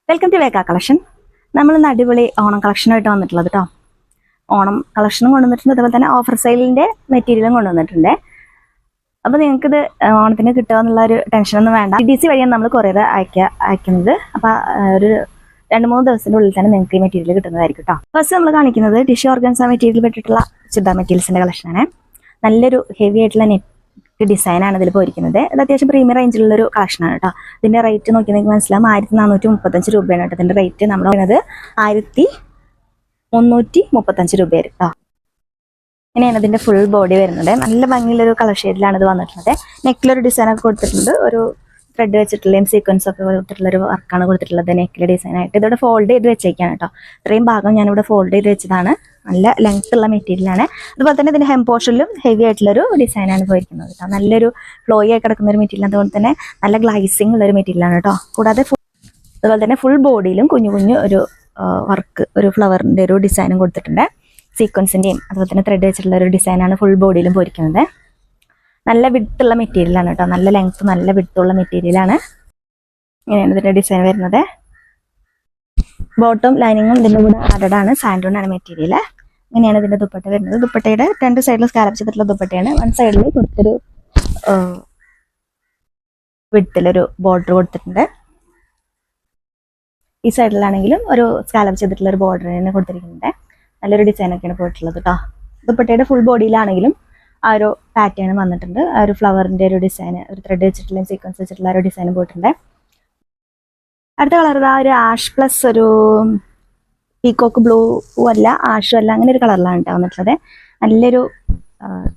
Welcome to വേക്ക collection. നമ്മളിന്ന് അടിപൊളി ഓണം കളക്ഷനായിട്ട് വന്നിട്ടുള്ളത് കേട്ടോ. ഓണം കളക്ഷനും കൊണ്ടുവന്നിട്ടുണ്ട്, അതുപോലെ തന്നെ ഓഫർ സെയിലിൻ്റെ മെറ്റീരിയലും കൊണ്ടുവന്നിട്ടുണ്ട്. അപ്പോൾ നിങ്ങൾക്കിത് ഓണത്തിന് കിട്ടുക എന്നുള്ള ഒരു ടെൻഷനൊന്നും വേണ്ട. DTC വഴിയാണ് നമ്മൾ കൊറിയർ അയക്കുന്നത്. അപ്പോൾ ഒരു 2-3 ദിവസത്തിൻ്റെ ഉള്ളിൽ തന്നെ നിങ്ങൾക്ക് ഈ മെറ്റീരിയൽ കിട്ടുന്നതായിരിക്കും കേട്ടോ. ഫസ്റ്റ് നമ്മൾ കാണിക്കുന്നത് ടിഷ്യൂ ഓർഗൻസ മെറ്റീരിയൽ പെട്ടിട്ടുള്ള ചുരിദാർ മെറ്റീരിയൽസിൻ്റെ കളക്ഷനാണ്. നല്ലൊരു ഹെവി ആയിട്ടുള്ള നെറ്റ് ഡിസൈനാണ് ഇതിൽ പോയിരിക്കുന്നത്. ഇത് അത്യാവശ്യം പ്രീമിയം റേഞ്ചിലുള്ളൊരു കളക്ഷനാണ് കേട്ടോ. ഇതിൻ്റെ റേറ്റ് നോക്കി നിങ്ങൾക്ക് മനസ്സിലാവും, 1435 രൂപയാണ് കേട്ടോ. ഇതിൻ്റെ റേറ്റ് നമ്മൾ പറയുന്നത് 1335 രൂപയായിരിക്കും കേട്ടോ. ഇങ്ങനെയാണ് ഇതിൻ്റെ ഫുൾ ബോഡി വരുന്നത്. നല്ല ഭംഗിയുള്ളൊരു കളർ ഷെയ്ഡിലാണ് ഇത് വന്നിട്ടുള്ളത്. നെക്കിലൊരു ഡിസൈനൊക്കെ കൊടുത്തിട്ടുണ്ട്, ഒരു ത്രെഡ് വെച്ചിട്ടുള്ളതും സീക്വൻസ് ഒക്കെ കൊടുത്തിട്ടുള്ളൊരു വർക്കാണ് കൊടുത്തിട്ടുള്ളത് നെക്കിലെ ഡിസൈനായിട്ട്. ഇതോടെ ഫോൾഡ് ചെയ്ത് വെച്ചേക്കാണ് കേട്ടോ. ഇത്രയും ഭാഗം ഞാനിവിടെ ഫോൾഡ് ചെയ്ത് വെച്ചതാണ്. നല്ല ലെങ്ത് ഉള്ള മെറ്റീരിയലാണ്. അതുപോലെ തന്നെ ഇതിൻ്റെ ഹെം പോർഷനിലും ഹെവി ആയിട്ടുള്ളൊരു ഡിസൈനാണ് പോയിരിക്കുന്നത് കേട്ടോ. നല്ലൊരു ഫ്ലോയി ആയി കിടക്കുന്ന ഒരു മെറ്റീരിയൽ, അതുപോലെ തന്നെ നല്ല ഗ്ലൈസിങ് ഉള്ളൊരു മെറ്റീരിയലാണ് കേട്ടോ. കൂടാതെ അതുപോലെ തന്നെ ഫുൾ ബോഡിയിലും കുഞ്ഞു കുഞ്ഞു ഒരു വർക്ക്, ഒരു ഫ്ലവറിൻ്റെ ഒരു ഡിസൈനും കൊടുത്തിട്ടുണ്ട്. സീക്വൻസിൻ്റെയും അതുപോലെ തന്നെ ത്രെഡ് വെച്ചിട്ടുള്ള ഒരു ഡിസൈനാണ് ഫുൾ ബോഡിയിലും പോയിരിക്കുന്നത്. നല്ല വിഡ്ത്തുള്ള മെറ്റീരിയലാണ് കേട്ടോ. നല്ല ലെങ്ത്ത്, നല്ല വിഡ്ത്തുള്ള മെറ്റീരിയലാണ്. ഇങ്ങനെയാണ് ഇതിൻ്റെ ഡിസൈൻ വരുന്നത്. ബോട്ടം ലൈനിങ്ങും ഇതിൻ്റെ കൂടെ ആഡഡാണ്. സാൻഡൂണാണ് മെറ്റീരിയൽ. ഇങ്ങനെയാണ് ഇതിൻ്റെ ദുപ്പട്ട വരുന്നത്. ദുപ്പട്ടയുടെ 2 സൈഡിലും സ്കാലപ്പ് ചെയ്തിട്ടുള്ള ദുപ്പട്ടയാണ്. 1 സൈഡിൽ കൊടുത്തൊരു വിഡ്ത്തിലൊരു ബോർഡർ കൊടുത്തിട്ടുണ്ട്. ഈ സൈഡിലാണെങ്കിലും ഒരു സ്കാലപ്പ് ചെയ്തിട്ടുള്ള ഒരു ബോർഡറിന് കൊടുത്തിരിക്കുന്നുണ്ട്. നല്ലൊരു ഡിസൈനൊക്കെയാണ് പോയിട്ടുള്ളത് കേട്ടോ. ദുപ്പട്ടയുടെ ഫുൾ ബോഡിയിലാണെങ്കിലും ആ ഒരു പാറ്റേൺ വന്നിട്ടുണ്ട്. ആ ഒരു ഫ്ലവറിൻ്റെ ഒരു ഡിസൈൻ, ഒരു ത്രെഡ് വെച്ചിട്ടുള്ള സീക്വൻസ് വെച്ചിട്ടുള്ള ഒരു ഡിസൈൻ പോയിട്ടുണ്ട്. അടുത്ത കളർ ആ ഒരു ആഷ് പ്ലസ് ഒരു പീക്കോക്ക് ബ്ലൂ അല്ല, ആഷും അല്ല, അങ്ങനെ ഒരു കളറിലാണ് കേട്ടോ വന്നിട്ടുള്ളത്. നല്ലൊരു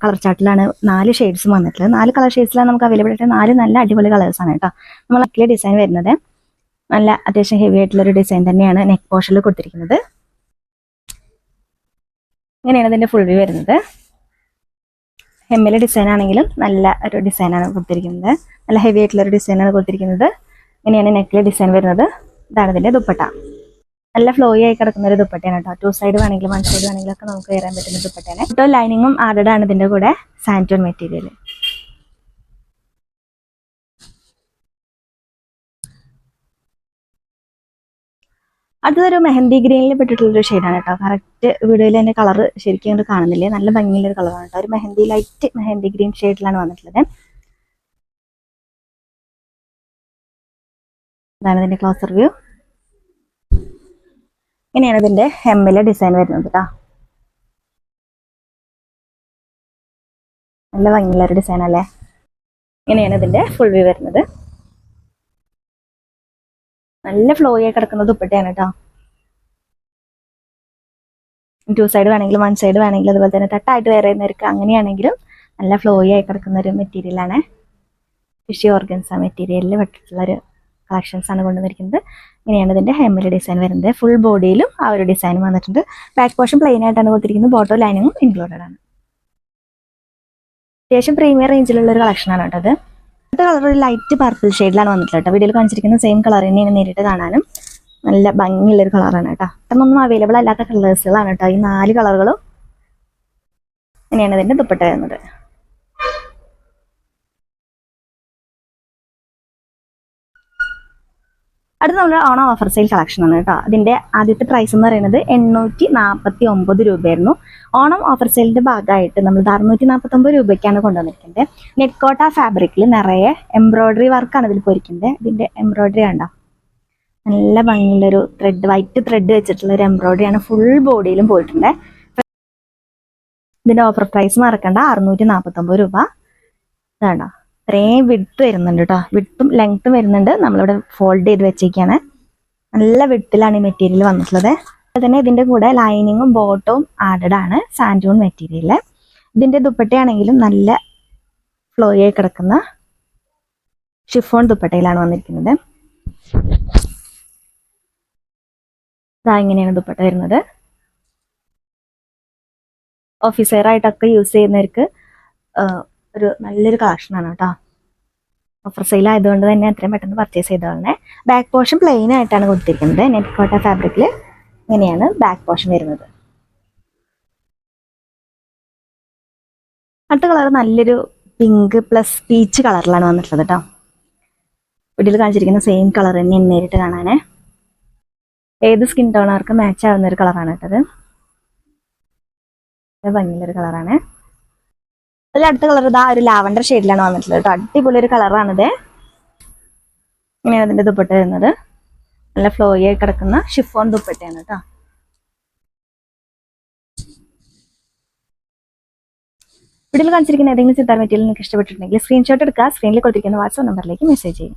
കളർ ചാർട്ടിലാണ് 4 ഷെയ്ഡ്സും വന്നിട്ടുള്ളത്. 4 കളർ ഷെയ്ഡ്സിലാണ് നമുക്ക് അവൈലബിൾ ആയിട്ട്. 4 നല്ല അടിപൊളി കളേഴ്സാണ് കേട്ടോ. നമ്മൾ അക്കിലെ ഡിസൈൻ വരുന്നത് നല്ല അത്യാവശ്യം ഹെവി ആയിട്ടുള്ളൊരു ഡിസൈൻ തന്നെയാണ് നെക്ക് പോർഷനിൽ കൊടുത്തിരിക്കുന്നത്. ഇങ്ങനെയാണ് ഇതിൻ്റെ ഫുൾ വ്യൂ വരുന്നത്. ഹെമ്മിലെ ഡിസൈൻ ആണെങ്കിലും നല്ല ഒരു ഡിസൈനാണ് കൊടുത്തിരിക്കുന്നത്. നല്ല ഹെവി ആയിട്ടുള്ളൊരു ഡിസൈനാണ് കൊടുത്തിരിക്കുന്നത്. ഇങ്ങനെയാണ് നെക്കിലെ ഡിസൈൻ വരുന്നത്. ഇതാണ് ഇതിൻ്റെ ദുപ്പട്ട. നല്ല ഫ്ലോയി ആയി കിടക്കുന്ന ഒരു ദുപ്പട്ടയാണ് കേട്ടോ. 2 സൈഡ് വേണമെങ്കിലും 1 സൈഡ് വേണമെങ്കിലും ഒക്കെ നമുക്ക് കയറാൻ പറ്റുന്ന ദുപ്പട്ടയാണ് കേട്ടോ. ലൈനിങ്ങും ആഡഡാണ് ഇതിൻ്റെ കൂടെ സാൻറ്റോൺ മെറ്റീരിയൽ. അടുത്തൊരു മെഹന്തി ഗ്രീനിൽ പെട്ടിട്ടുള്ളൊരു ഷെയ്ഡാണ് കേട്ടോ. കറക്റ്റ് വീഡിയോയിൽ എൻ്റെ കളർ ശരിക്കും കൊണ്ട് കാണുന്നില്ലേ. നല്ല ഭംഗിയുള്ളൊരു കളറാണ് കേട്ടോ. ഒരു മെഹന്തി ലൈറ്റ് മെഹന്തി ഗ്രീൻ ഷെയ്ഡിലാണ് വന്നിട്ടുള്ളത്. ഇതാണ് ഇതിൻ്റെ ക്ലോസർ വ്യൂ. ഇങ്ങനെയാണ് ഇതിൻ്റെ ഹെമ്മിലെ ഡിസൈൻ വരുന്നത് കേട്ടോ. നല്ല ഭംഗിയുള്ളൊരു ഡിസൈൻ അല്ലേ. ഇങ്ങനെയാണ് ഇതിൻ്റെ ഫുൾ വ്യൂ വരുന്നത്. നല്ല ഫ്ലോയി ആയി കിടക്കുന്ന ദുപ്പട്ടയാണ് കേട്ടോ. 2 സൈഡ് വേണമെങ്കിലും 1 സൈഡ് വേണമെങ്കിലും അതുപോലെ തന്നെ തട്ടായിട്ട് വേറെ നേർക്ക് അങ്ങനെയാണെങ്കിലും നല്ല ഫ്ലോയി ആയി കിടക്കുന്ന ഒരു മെറ്റീരിയലാണ്. ടിഷ്യൂ ഓർഗൻസ മെറ്റീരിയലിൽ പെട്ടിട്ടുള്ളൊരു കളക്ഷൻസ് ആണ് കൊണ്ടുവന്നിരിക്കുന്നത്. ഇങ്ങനെയാണ് ഇതിൻ്റെ ഹെമ്മിൽ ഡിസൈൻ വരുന്നത്. ഫുൾ ബോഡിയിലും ആ ഒരു ഡിസൈൻ വന്നിട്ടുണ്ട്. ബാക്ക് പോർഷൻ പ്ലെയിൻ ആയിട്ടാണ് കൊടുത്തിരിക്കുന്നത്. ബോട്ടോ ലൈനിങ്ങും ഇൻക്ലൂഡഡ് ആണ്. അത്യാവശ്യം പ്രീമിയം റേഞ്ചിലുള്ള ഒരു കളക്ഷനാണ് കേട്ടോ അത്. അടുത്ത കളർ ഒരു ലൈറ്റ് പർപ്പിൾ ഷെയ്ഡിലാണ് വന്നിട്ടുള്ളത് കേട്ടോ. വീഡിയോയിൽ കാണിച്ചിരിക്കുന്ന സെയിം കളർ തന്നെയാണ് നേരിട്ട് കാണാനും നല്ല ഭംഗിയുള്ളൊരു കളറാണ് കേട്ടോ. പെട്ടെന്നൊന്നും അവൈലബിൾ അല്ലാത്ത കളേഴ്സുകളാണ് കേട്ടോ ഈ 4 കളറുകളും. ഇങ്ങനെയാണ് ഇതിൻ്റെ ദുപ്പട്ട വരുന്നത്. അടുത്ത നമ്മുടെ ഓണം ഓഫർ സെയിൽ കളക്ഷനാണ് കേട്ടോ. അതിൻ്റെ ആദ്യത്തെ പ്രൈസ് എന്ന് പറയുന്നത് 849 രൂപയായിരുന്നു. ഓണം ഓഫർ സെയിലിൻ്റെ ഭാഗമായിട്ട് നമ്മൾ 649 രൂപയ്ക്കാണ് കൊണ്ടുവന്നിരിക്കുന്നത്. നെറ്റ്കോട്ട ഫാബ്രിക്കിൽ നിറയെ എംബ്രോയ്ഡറി വർക്കാണ് ഇതിൽ പോയിരിക്കുന്നത്. ഇതിൻ്റെ എംബ്രോയ്ഡറി കണ്ടോ, നല്ല ഭംഗിയുള്ളൊരു ത്രെഡ്, വൈറ്റ് ത്രെഡ് വെച്ചിട്ടുള്ള ഒരു എംബ്രോയ്ഡറിയാണ് ഫുൾ ബോഡിയിലും പോയിട്ടുണ്ട്. ഇതിൻ്റെ ഓഫർ പ്രൈസ് മറക്കണ്ട, 649 രൂപ. ഇതാണ്ടോ, ഇത്രയും വിഡ്ത്ത് വരുന്നുണ്ട് കേട്ടോ. വിഡ്ത്തും ലെങ്ത്തും വരുന്നുണ്ട്. നമ്മളിവിടെ ഫോൾഡ് ചെയ്ത് വെച്ചേക്കാണ്. നല്ല വിഡ്ത്തിലാണ് ഈ മെറ്റീരിയൽ വന്നിട്ടുള്ളത്. അതുപോലെ തന്നെ ഇതിൻ്റെ കൂടെ ലൈനിങ്ങും ബോട്ടവും ആഡഡാണ്. സാൻഡൂൺ മെറ്റീരിയൽ. ഇതിൻ്റെ ദുപ്പട്ടയാണെങ്കിലും നല്ല ഫ്ലോയി ആയി കിടക്കുന്ന ഷിഫോൺ ദുപ്പട്ടയിലാണ് വന്നിരിക്കുന്നത്. ഇങ്ങനെയാണ് ദുപ്പട്ട വരുന്നത്. ഓഫീസ് വെയർ ആയിട്ടൊക്കെ യൂസ് ചെയ്യുന്നവർക്ക് ഒരു നല്ലൊരു കളക്ഷനാണ് കേട്ടോ. ഓഫർ സെയിൽ ആയതുകൊണ്ട് തന്നെ എത്രയും പെട്ടെന്ന് പർച്ചേസ് ചെയ്തോളണേ. ബാക്ക് പോർഷൻ പ്ലെയിൻ ആയിട്ടാണ് കൊടുത്തിരിക്കുന്നത്. നെറ്റ് കോട്ട ഫാബ്രിക്കിൽ ഇങ്ങനെയാണ് ബാക്ക് പോർഷൻ വരുന്നത്. അടുത്ത കളർ നല്ലൊരു പിങ്ക് പ്ലസ് പീച്ച് കളറിലാണ് വന്നിട്ടുള്ളത് കേട്ടോ. വീഡിയോയിൽ കാണിച്ചിരിക്കുന്ന സെയിം കളർ തന്നെ നേരിട്ട് കാണാനേ. ഏത് സ്കിൻ ടോണർക്ക് മാച്ച് ആവുന്ന ഒരു കളറാണ് കേട്ടത്. ഭംഗിയുള്ളൊരു കളറാണ്. അതിൽ അടുത്ത കളർ ഇതാ ഒരു ലാവണ്ടർ ഷെയ്ഡിലാണ് വന്നിട്ടുള്ളത് കേട്ടോ. അടിപൊളി ഒരു കളറാണിത്. ഇങ്ങനെയാണ് അതിന്റെ ദുപ്പട്ട വരുന്നത്. നല്ല ഫ്ലോയി ആയി കിടക്കുന്ന ഷിഫോൺ ദുപ്പട്ടയാണ് കേട്ടോ. വീഡിയോയിൽ കാണിച്ചിരിക്കുന്ന ഏതെങ്കിലും ചുരിദാർ മെറ്റീരിയൽ നിങ്ങൾക്ക് ഇഷ്ടപ്പെട്ടിട്ടുണ്ടെങ്കിൽ സ്ക്രീൻഷോട്ട് എടുക്കുക, സ്ക്രീനിൽ കൊടുത്തിരിക്കുന്ന വാട്സ്ആപ്പ് നമ്പറിലേക്ക് മെസ്സേജ് ചെയ്യും.